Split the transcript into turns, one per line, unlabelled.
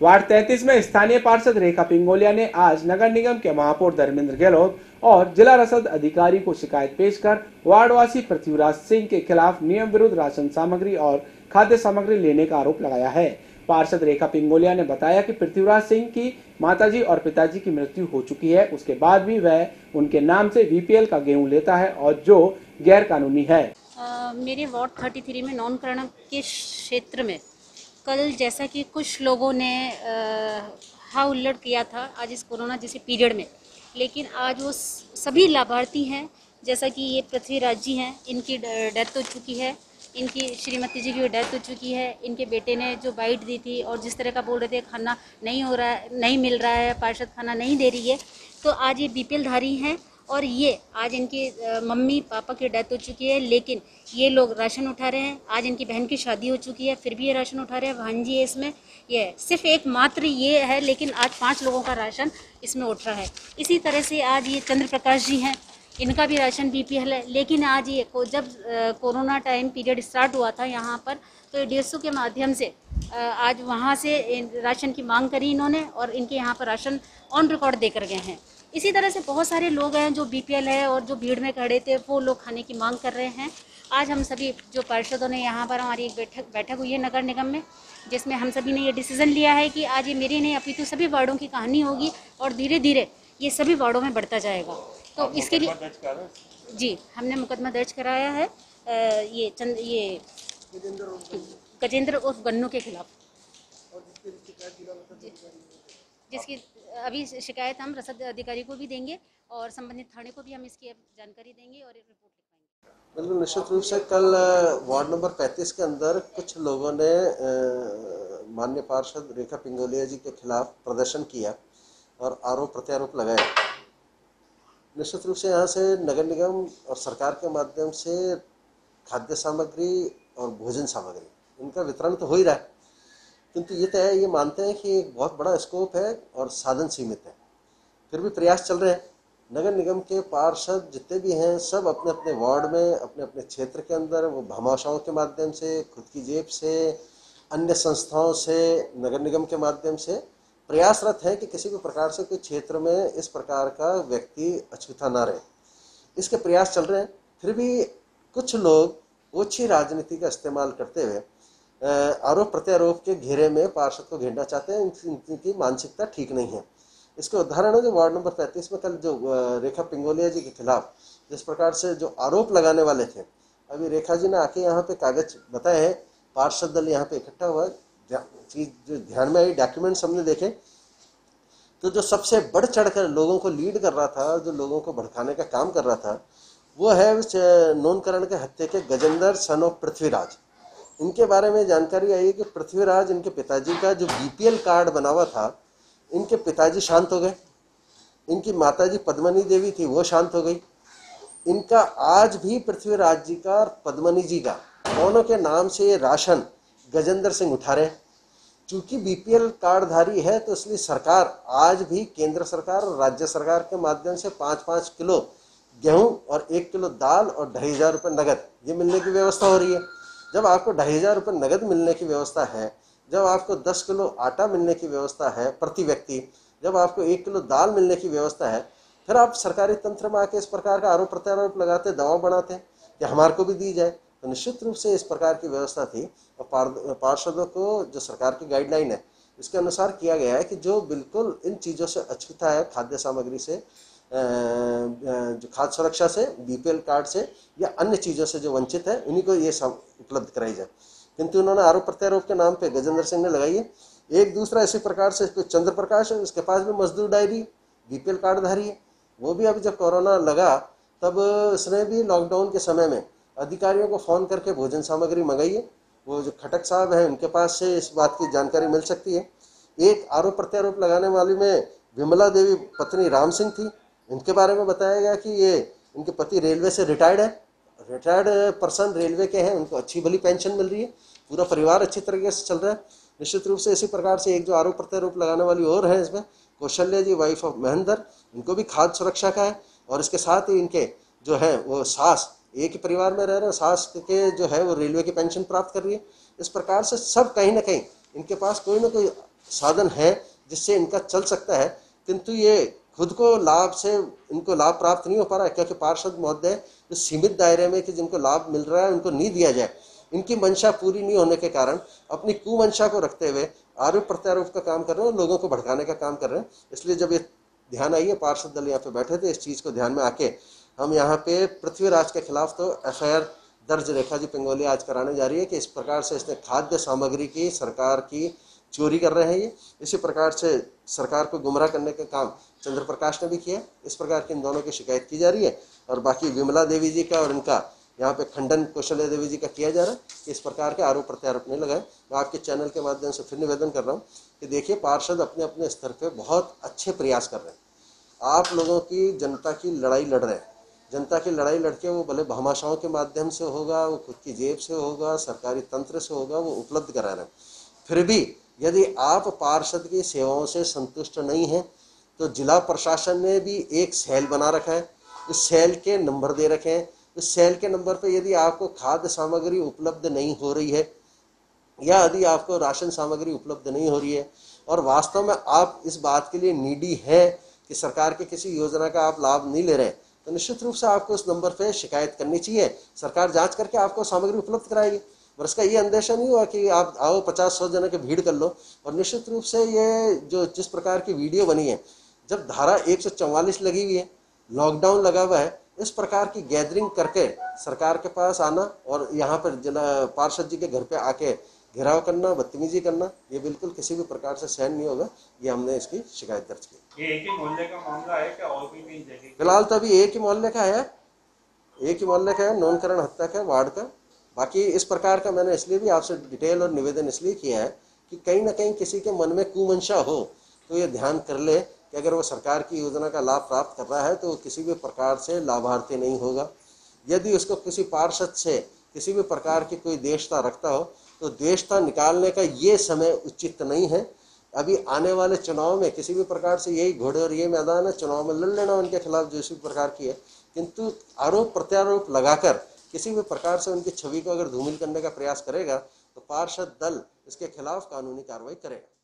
Ward 33 में स्थानीय पार्षद रेखा पिंगोलिया ने आज नगर निगम के महापौर धर्मेंद्र गहलोत और जिला रसद अधिकारी को शिकायत पेश कर वार्डवासी पृथ्वीराज सिंह के खिलाफ नियम विरुद्ध राशन सामग्री और खाद्य सामग्री लेने का आरोप लगाया है। पार्षद रेखा पिंगोलिया ने बताया कि पृथ्वीराज सिंह की माताजी और पिताजी की मृत्यु हो चुकी है, उसके बाद भी वह उनके नाम से बीपीएल का गेहूं लेता है और जो गैर कानूनी है।
मेरे वार्ड 33 में नौनकरण के क्षेत्र में कल जैसा कि कुछ लोगों ने हा हुल्लड़ किया था आज इस कोरोना जैसे पीरियड में, लेकिन आज वो सभी लाभार्थी हैं। जैसा कि ये पृथ्वीराज जी हैं, इनकी डेथ हो चुकी है, इनकी श्रीमती जी की डेथ हो चुकी है। इनके बेटे ने जो बाइट दी थी और जिस तरह का बोल रहे थे खाना नहीं हो रहा है, नहीं मिल रहा है, पार्षद खाना नहीं दे रही है, तो आज ये बीपीएल धारी हैं और ये आज इनकी मम्मी पापा की डेथ हो चुकी है, लेकिन ये लोग राशन उठा रहे हैं। आज इनकी बहन की शादी हो चुकी है, फिर भी ये राशन उठा रहे हैं। भांजी है इसमें, ये सिर्फ एक मात्र ये है, लेकिन आज 5 लोगों का राशन इसमें उठ रहा है। इसी तरह से आज ये चंद्र प्रकाश जी हैं, इनका भी राशन बीपीएल है, लेकिन आज ये जब कोरोना टाइम पीरियड स्टार्ट हुआ था यहाँ पर, तो 150 के माध्यम से आज वहाँ से राशन की मांग करी इन्होंने और इनके यहाँ पर राशन ऑन रिकॉर्ड दे कर गए हैं। इसी तरह से बहुत सारे लोग हैं जो बीपीएल है और जो भीड़ में खड़े थे, वो लोग खाने की मांग कर रहे हैं। आज हम सभी जो पार्षदों ने यहाँ पर हमारी एक बैठक हुई है नगर निगम में, जिसमें हम सभी ने ये डिसीजन लिया है कि आज ये मेरी नहीं अपितु सभी वार्डों की कहानी होगी और धीरे धीरे ये सभी वार्डों में बढ़ता जाएगा। तो इसके लिए जी हमने मुकदमा दर्ज कराया है ये गजेंद्र उर्फ गन्नू के खिलाफ, जिसकी अभी शिकायत हम रसद अधिकारी को भी देंगे और संबंधित थाने को भी हम इसकी जानकारी देंगे और रिपोर्ट लिखवाएंगे।
बिल्कुल निश्चित रूप से कल वार्ड नंबर 35 के अंदर कुछ लोगों ने माननीय पार्षद रेखा पिंगोलिया जी के खिलाफ प्रदर्शन किया और आरोप प्रत्यारोप लगाया। निश्चित रूप से यहाँ से नगर निगम और सरकार के माध्यम से खाद्य सामग्री और भोजन सामग्री इनका वितरण तो हो ही रहा है, किंतु ये तो है, ये मानते हैं कि एक बहुत बड़ा स्कोप है और साधन सीमित है, फिर भी प्रयास चल रहे हैं। नगर निगम के पार्षद जितने भी हैं सब अपने अपने वार्ड में, अपने अपने क्षेत्र के अंदर वो भामाशाओं के माध्यम से, खुद की जेब से, अन्य संस्थाओं से, नगर निगम के माध्यम से प्रयासरत है कि किसी भी प्रकार से कोई क्षेत्र में इस प्रकार का व्यक्ति अछूता ना रहे। इसके प्रयास चल रहे हैं, फिर भी कुछ लोग ओछी राजनीति का इस्तेमाल करते हुए आरोप प्रत्यारोप के घेरे में पार्षद को घेरना चाहते हैं। इनकी मानसिकता ठीक नहीं है। इसके उदाहरण है जो वार्ड नंबर 35 में कल जो रेखा पिंगोलिया जी के खिलाफ जिस प्रकार से जो आरोप लगाने वाले थे, अभी रेखा जी ने आके यहाँ पे कागज बताए हैं, पार्षद दल यहाँ पे इकट्ठा हुआ, चीज जो ध्यान में आई, डॉक्यूमेंट्स हमने देखे, तो जो सबसे बढ़ चढ़ कर लोगों को लीड कर रहा था, जो लोगों को भड़काने का काम कर रहा था, वो है नौनकरण के हत्या के गजेंद्र सन ऑफ पृथ्वीराज। इनके बारे में जानकारी आई कि पृथ्वीराज, इनके पिताजी का जो बीपीएल कार्ड बना हुआ था, इनके पिताजी शांत हो गए, इनकी माताजी पद्मनी देवी थी वो शांत हो गई। इनका आज भी पृथ्वीराज जी का और पद्मनी जी का दोनों के नाम से राशन गजेंद्र सिंह उठा रहे हैं। चूंकि बीपीएल कार्डधारी है तो इसलिए सरकार आज भी, केंद्र सरकार और राज्य सरकार के माध्यम से 5-5 किलो गेहूं और 1 किलो दाल और 2,500 रुपये नगद ये मिलने की व्यवस्था हो रही है। जब आपको 2,500 रुपये नगद मिलने की व्यवस्था है, जब आपको 10 किलो आटा मिलने की व्यवस्था है प्रति व्यक्ति, जब आपको 1 किलो दाल मिलने की व्यवस्था है, फिर आप सरकारी तंत्र में आके इस प्रकार का आरोप प्रत्यारोप लगाते, दबाव बनाते हैं कि हमारे को भी दी जाए। तो निश्चित रूप से इस प्रकार की व्यवस्था थी और पार्षदों को जो सरकार की गाइडलाइन है इसके अनुसार किया गया है कि जो बिल्कुल इन चीज़ों से अछूता है, खाद्य सामग्री से, जो खाद्य सुरक्षा से, बीपीएल कार्ड से या अन्य चीज़ों से जो वंचित है, उन्हीं को ये सब उपलब्ध कराई जाए। किंतु उन्होंने आरोप प्रत्यारोप के नाम पे गजेंद्र सिंह ने लगाई है। एक दूसरा इसी प्रकार से चंद्र प्रकाश है, उसके पास भी मजदूर डायरी बीपीएल कार्डधारी है, वो भी अभी जब कोरोना लगा तब उसने भी लॉकडाउन के समय में अधिकारियों को फ़ोन करके भोजन सामग्री मंगाई है। वो जो खटक साहब हैं उनके पास से इस बात की जानकारी मिल सकती है। एक आरोप प्रत्यारोप लगाने वाली में विमला देवी पत्नी राम सिंह थी, इनके बारे में बताया गया कि ये इनके पति रेलवे से रिटायर्ड है, रिटायर्ड पर्सन रेलवे के हैं, उनको अच्छी भली पेंशन मिल रही है, पूरा परिवार अच्छी तरीके से चल रहा है। निश्चित रूप से इसी प्रकार से एक जो आरोप प्रत्यारोप लगाने वाली और है इसमें कौशल्या जी, वाइफ ऑफ महेंद्र, इनको भी खाद्य सुरक्षा का है और इसके साथ ही इनके जो है वो सास एक ही परिवार में रह रहे हैं, सास के जो है वो रेलवे की पेंशन प्राप्त कर रही है। इस प्रकार से सब कहीं ना कहीं इनके पास कोई ना कोई साधन है जिससे इनका चल सकता है, किंतु ये खुद को लाभ से इनको लाभ प्राप्त नहीं हो पा रहा है, क्योंकि पार्षद महोदय जो सीमित दायरे में कि जिनको लाभ मिल रहा है उनको नहीं दिया जाए, इनकी मंशा पूरी नहीं होने के कारण अपनी कुमंशा को रखते हुए आरोप प्रत्यारोप का काम कर रहे हैं, लोगों को भड़काने का काम कर रहे हैं। इसलिए जब ये ध्यान आई है, पार्षद दल यहाँ पे बैठे थे, इस चीज़ को ध्यान में आके हम यहाँ पे पृथ्वीराज के खिलाफ तो एफआईआर दर्ज रेखा जी पिंगोलिया आज कराने जा रही है कि इस प्रकार से इसने खाद्य सामग्री की सरकार की चोरी कर रहे हैं। ये इसी प्रकार से सरकार को गुमराह करने का काम चंद्र प्रकाश ने भी किया। इस प्रकार की इन दोनों की शिकायत की जा रही है और बाकी विमला देवी जी का और इनका यहाँ पे खंडन कौशल्या देवी जी का किया जा रहा है कि इस प्रकार के आरोप प्रत्यारोप नहीं लगाए। मैं आपके चैनल के माध्यम से फिर निवेदन कर रहा हूँ कि देखिए, पार्षद अपने अपने स्तर पे बहुत अच्छे प्रयास कर रहे हैं। आप लोगों की जनता की लड़ाई लड़ रहे हैं, जनता की लड़ाई लड़के वो भले भामाशाहों के माध्यम से होगा, वो खुद की जेब से होगा, सरकारी तंत्र से होगा, वो उपलब्ध करा रहे हैं। फिर भी यदि आप पार्षद की सेवाओं से संतुष्ट नहीं हैं तो जिला प्रशासन ने भी एक सेल बना रखा है, उस सेल के नंबर दे रखे हैं। उस सेल के नंबर पर यदि आपको खाद्य सामग्री उपलब्ध नहीं हो रही है या यदि आपको राशन सामग्री उपलब्ध नहीं हो रही है और वास्तव में आप इस बात के लिए नीडी है कि सरकार के किसी योजना का आप लाभ नहीं ले रहे, तो निश्चित रूप से आपको उस नंबर पे शिकायत करनी चाहिए। सरकार जांच करके आपको सामग्री उपलब्ध कराएगी। और इसका ये अंदेशा नहीं हुआ कि आप आओ 50-100 जने की भीड़ कर लो। और निश्चित रूप से ये जो जिस प्रकार की वीडियो बनी है, जब धारा 144 लगी हुई है, लॉकडाउन लगा हुआ है, इस प्रकार की गैदरिंग करके सरकार के पास आना और यहाँ पर जिला पार्षद जी के घर पे आके घेराव करना, बदतमीजी करना, ये बिल्कुल किसी भी प्रकार से सहन नहीं होगा। ये हमने इसकी शिकायत दर्ज की।
ये एक ही मोहल्ले का मामला है क्या और भी जगह?
फिलहाल तो अभी एक ही मोहल्ले का है, एक ही मोहल्ले का है, नौनकरण हत्या का वार्ड का। बाकी इस प्रकार का मैंने इसलिए भी आपसे डिटेल और निवेदन इसलिए किया है कि कहीं ना कहीं किसी के मन में कुमंशा हो तो ये ध्यान कर ले कि अगर वो सरकार की योजना का लाभ प्राप्त कर रहा है तो वो किसी भी प्रकार से लाभार्थी नहीं होगा। यदि उसको किसी पार्षद से किसी भी प्रकार की कोई देशता रखता हो तो देशता निकालने का ये समय उचित नहीं है। अभी आने वाले चुनाव में किसी भी प्रकार से यही घोड़े और ये मैदान है, चुनाव में लड़ लेना उनके खिलाफ जो इसी प्रकार की है, किंतु आरोप प्रत्यारोप लगाकर किसी भी प्रकार से उनकी छवि को अगर धूमिल करने का प्रयास करेगा तो पार्षद दल इसके खिलाफ कानूनी कार्रवाई करेगा।